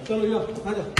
चलो यो आ जाओ।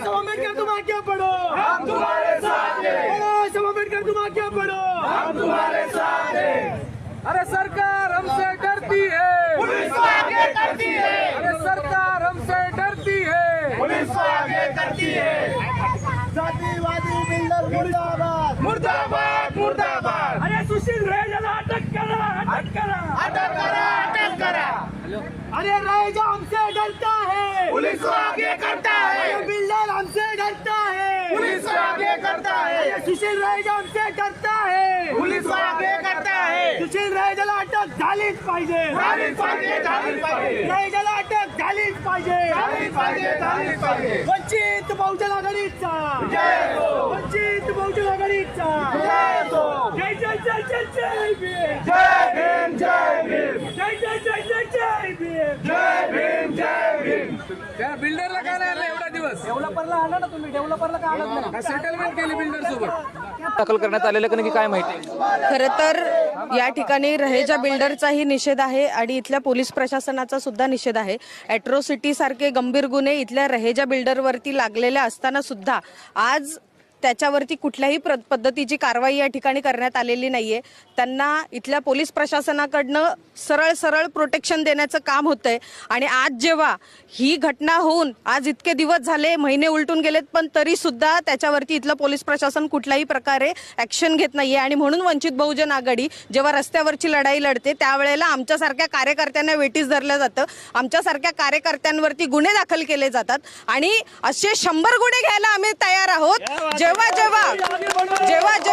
अम्बेडकर तुम आगे बढ़ो, हम तुम्हारे साथ हैं। अम्बेडकर तुम आगे बढ़ो, हम तुम्हारे साथ हैं। अरे सरकार हमसे डरती है, पुलिस को आगे करती है। अरे सरकार हमसे डरती है, पुलिस को आगे करती है। जातीवादी बिल्डर मुर्दाबाद, मुर्दाबाद, मुर्दाबाद। अरे सुशील रैजाला अटक करा, अटक करा, अटक करा, अटक करा। अरे रैजा हमसे डरता है, पुलिस को आगे करता है। बिल्डर हमसे डरता है, पुलिस को आगे करता है। सुशील रैजा हमसे डरता है, पुलिस को आगे करता है। सुशील रैजाला अटक झालीच पाहिजे, झालीच पाहिजे, झालीच पाहिजे। रैजाला अटक झालीच पाहिजे, झालीच पाहिजे, झालीच पाहिजे। वंचित बहुजन आघाडीचा जय हो, वंचित बहुजन आघाडीचा जय हो। जय जय जय जय जय भीम, जय भीम, जय भीम, जय जय जय जय जय भीम, जय भीम, जय भीम। त्या बिल्डरला काय नाही आलं एवढा दिवस? डेव्हलपरला आला ना तुम्ही, डेव्हलपरला का आलात नाही? सेटलमेंट केली बिल्डर सोबत, दाखल करण्यात आलेलं की काय माहिती? खरं तर या ठिकाणी रहेजा बिल्डरचाही निषेध आहे आणि इथल्या पोलीस प्रशासनाचा सुद्धा निषेध आहे। ॲट्रोसिटी सारखे गंभीर गुन्हे इथल्या रहेजा बिल्डरवरती लागलेले असताना सुद्धा आज त्याच्यावरती कुठल्याही पद्धतीची कारवाई या ठिकाणी करण्यात आलेली नाहीये। त्यांना इथल्या पोलीस प्रशासनाकडनं सरळ सरळ प्रोटेक्शन देण्याचं काम होतंय आणि आज जेव्हा ही घटना होऊन आज इतके दिवस झाले, महिने उलटून गेलेत, पण तरी सुद्धा त्याच्यावरती इथलं पोलीस प्रशासन कुठल्याही प्रकारे ॲक्शन घेत नाहीये आणि म्हणून वंचित बहुजन आघाडी जेव्हा रस्त्यावरची लढाई लढते त्यावेळेला आमच्यासारख्या कार्यकर्त्यांना वेठीस धरलं जातं, आमच्यासारख्या कार्यकर्त्यांवरती गुन्हे दाखल केले जातात आणि असे 100 गुन्हे घ्यायला आम्ही तयार आहोत। जेव्हा जेव्हा जेव्हा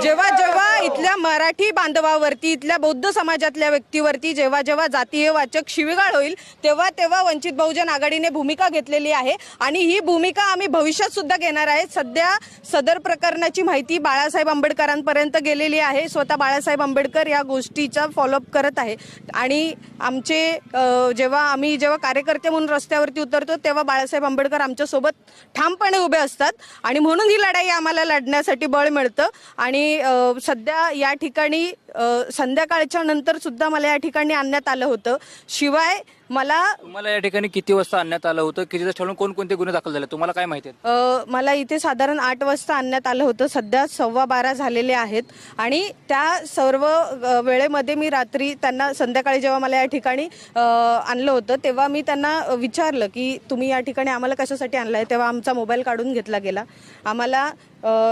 जेव्हा जेव्हा इथल्या मराठी बांधवावरती, इथल्या बौद्ध समाजातल्या व्यक्तीवरती जेव्हा जेव्हा जातीयवाचक शिवीगाळ होईल तेव्हा तेव्हा वंचित बहुजन आघाडीने भूमिका घेतलेली आहे आणि ही भूमिका आम्ही भविष्यात सुद्धा घेणार आहे। सध्या सदर प्रकरणाची माहिती बाळासाहेब आंबेडकरांपर्यंत गेलेली आहे। स्वतः बाळासाहेब आंबेडकर या गोष्टीचा फॉलोअप करत आहे आणि आमचे जेव्हा कार्यकर्ते म्हणून रस्त्यावरती उतरतो तेव्हा बाळासाहेब आंबेडकर आमच्या सोबत ठामपणे उभे असतात आणि म्हणून ही लढाई आम्हाला लढण्यासाठी बळ मिळतं। आणि सध्या या ठिकाणी संध्याकाळच्या नंतर सुद्धा मला या ठिकाणी आणण्यात आलं होतं। शिवाय तुम्हाला या ठिकाणी किती वाजता आणण्यात आलं होतं, किती ठिकाणी कोणकोणते गुन्हे दाखल झाले तुम्हाला काय माहिती आहे? मला इथे साधारण 8 वाजता आणण्यात आलं होतं। सध्या 12:15 झालेले आहेत आणि त्या सर्व वेळेमध्ये मी रात्री त्यांना संध्याकाळी जेव्हा मला या ठिकाणी आणलं होतं तेव्हा मी त्यांना विचारलं की तुम्ही या ठिकाणी आम्हाला कशासाठी आणलं आहे, तेव्हा आमचा मोबाईल काढून घेतला गेला। आम्हाला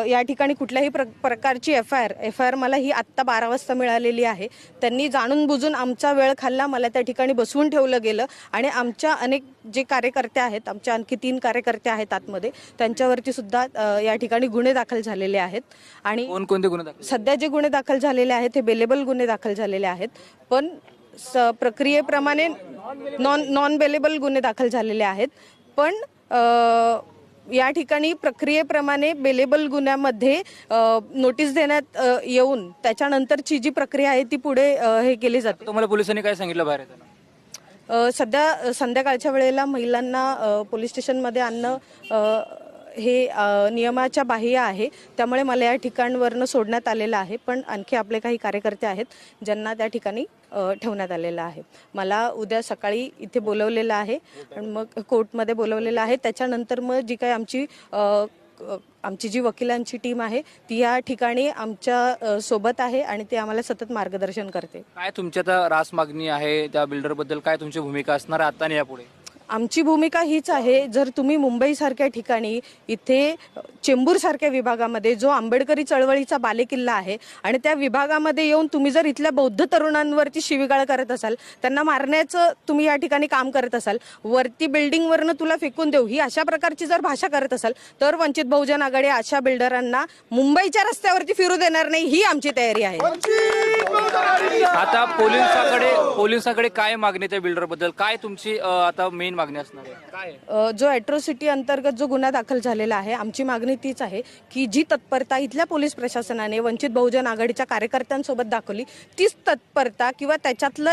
या ठिकाणी कुठल्याही प्रकारची एफ आय आर मला ही आत्ता 12 वाजता मिळालेली आहे। त्यांनी जाणून बुजून आमचा वेळ खाल्ला, मला त्या ठिकाणी बसवून ठेवलं गेलं आणि आमच्या अनेक जे कार्यकर्ते आहेत, आमच्या आणखी 3 कार्यकर्ते आहेत आतमध्ये, त्यांच्यावरती सुद्धा या ठिकाणी गुन्हे दाखल झालेले आहेत। आणि कोणकोणते गुन्हे दाखल? सध्या जे गुन्हे दाखल झालेले आहेत हे बेलेबल गुन्हे दाखल झालेले आहेत, पण प्रक्रियेप्रमाणे नॉन बेलेबल गुन्हे दाखल झालेले आहेत। पण या ठिकाणी प्रक्रियेप्रमाणे बेलेबल गुन्ह्यामध्ये नोटीस देण्यात येऊन त्याच्यानंतरची जी प्रक्रिया आहे ती पुढे हे केली जाते। तुम्हाला पोलिसांनी काय सांगितलं बाहेर येताना? सध्या संध्याकाळच्या वेळेला महिलांना पोलीस स्टेशनमध्ये आणणं हे नियमाच्या बाह्य आहे, त्यामुळे मला या ठिकाणावरनं सोडण्यात आलेलं आहे। पण आणखी आपले काही कार्यकर्ते आहेत ज्यांना त्या ठिकाणी ठेवण्यात आलेलं आहे। मला उद्या सकाळी इथे बोलवलेलं आहे आणि मग कोर्टमध्ये बोलवलेलं आहे। त्याच्यानंतर मग जी काही आमची जी वकिलांची टीम आहे ती या ठिकाणी आमच्या सोबत आहे आणि ते आम्हाला सतत मार्गदर्शन करते। काय तुमची आता रास मागणी आहे त्या बिल्डरबद्दल, काय तुमची भूमिका असणार आता आणि यापुढे? आमची भूमिका हीच आहे, जर तुम्ही मुंबईसारख्या ठिकाणी इथे चेंबूरसारख्या विभागामध्ये जो आंबेडकरी चळवळीचा बालेकिल्ला आहे आणि त्या विभागामध्ये येऊन तुम्ही जर इथल्या बौद्ध तरुणांवरती शिवीगाळ करत असाल, त्यांना मारण्याचं तुम्ही या ठिकाणी काम करत असाल, वरती बिल्डिंगवरनं तुला फेकून देऊ ही अशा प्रकारची जर भाषा करत असाल, तर वंचित बहुजन आघाडी अशा बिल्डरांना मुंबईच्या रस्त्यावरती फिरू देणार नाही, ही आमची तयारी आहे. आता पोलिसांकडे काय मागणी त्या बिल्डर बद्दल, काय तुमची आता मेन मागणी असणार आहे, काय जो ॲट्रॉसिटी अंतर्गत जो गुन्हा दाखल झालेला आहे, आमची मागणी तीच आहे की जी तत्परता इथल्या पोलीस प्रशासनाने वंचित बहुजन आघाडीच्या कार्यकर्त्यांसोबत दाखवली, तीच तत्परता किंवा त्याच्यातलं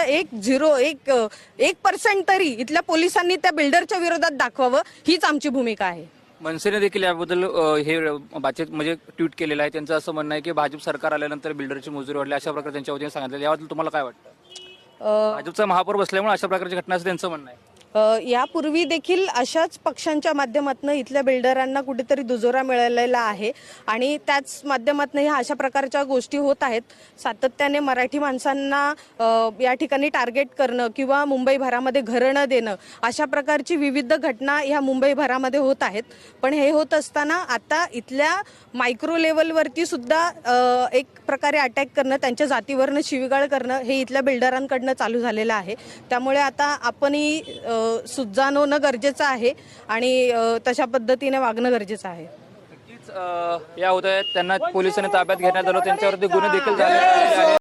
1% तरी इथल्या पोलिसांनी त्या बिल्डरच्या विरोधात दाखवावं, हीच आमची भूमिका आहे. मनसेने देखील याबद्दल हे बातचीत म्हणजे ट्विट केलेलं आहे. त्यांचं असं म्हणणं आहे की भाजप सरकार आल्यानंतर बिल्डरची मजुरी वाढली, अशा प्रकारे त्यांच्या वतीने सांगितलं. याबद्दल तुम्हाला काय वाटतं? भाजपचा महापौर बसल्यामुळे अशा प्रकारची घटना असं त्यांचं म्हणणं आहे. यापूर्वी देखील अशाच पक्षांच्या माध्यमातून इथल्या बिल्डरांना कुठेतरी दुजोरा मिळालेला आहे आणि त्याच माध्यमातून ह्या अशा प्रकारच्या गोष्टी होत आहेत. सातत्याने मराठी माणसांना या ठिकाणी टार्गेट करणं किंवा मुंबईभरामध्ये घरं न देणं, अशा प्रकारची विविध घटना ह्या मुंबईभरामध्ये होत आहेत. पण हे होत असताना आता इथल्या मायक्रो लेवलवरती सुद्धा एक प्रकारे अटॅक करणं, त्यांच्या जातीवरनं शिवीगाळ करणं हे इथल्या बिल्डरांकडनं चालू झालेलं आहे. त्यामुळे आता आपणही सुजाण होणं गरजेचं आहे आणि तशा पद्धतीने वागणं गरजेचं आहे. नक्कीच या होत आहेत, त्यांना पोलिसांनी ताब्यात घेण्यात आलं, त्यांच्यावरती गुन्हे देखील झाले आहेत.